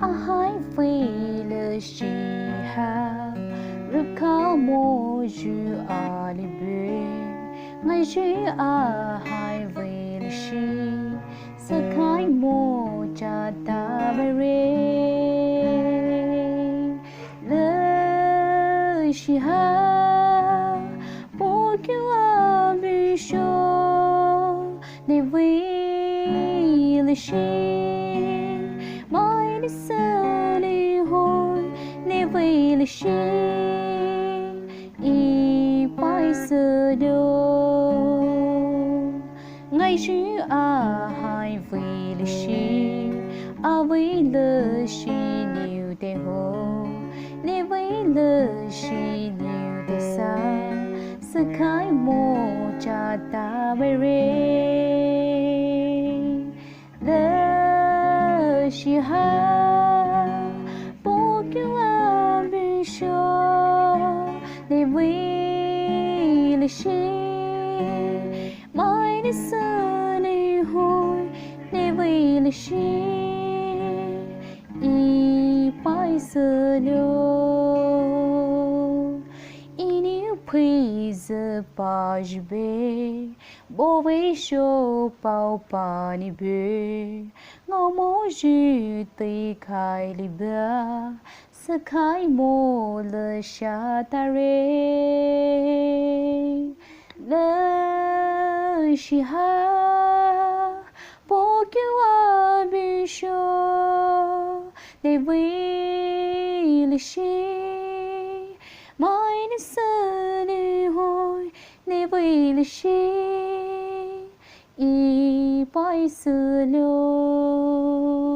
ai vì leishi ha rực cao mô ju a li bê ngay chỉ ai vì leishi sa khai mô cha ta bê leishi ha bố kêu a bê shô để vì leishi mai đi xa đi hôi đi về leishi y bay sơ đô ngay chứ hai về leishi với leishi nhiều tê hồ đi với leishi nhiều tê xa sự khai mô cha ta bê leishi ha bố kêu a bê shô để vì leishi mai đi xa đi hôi để vì leishi y bay sơ đô y níu phi giờ ba bê bố với shô bao ba ni bê ngô mô dư tì khai li ba sa khai mô lơ sha ta rê leishi ha bố kêu a bê shô để vì leishi mai đi xa đi hôi để vì leishi 一百四六。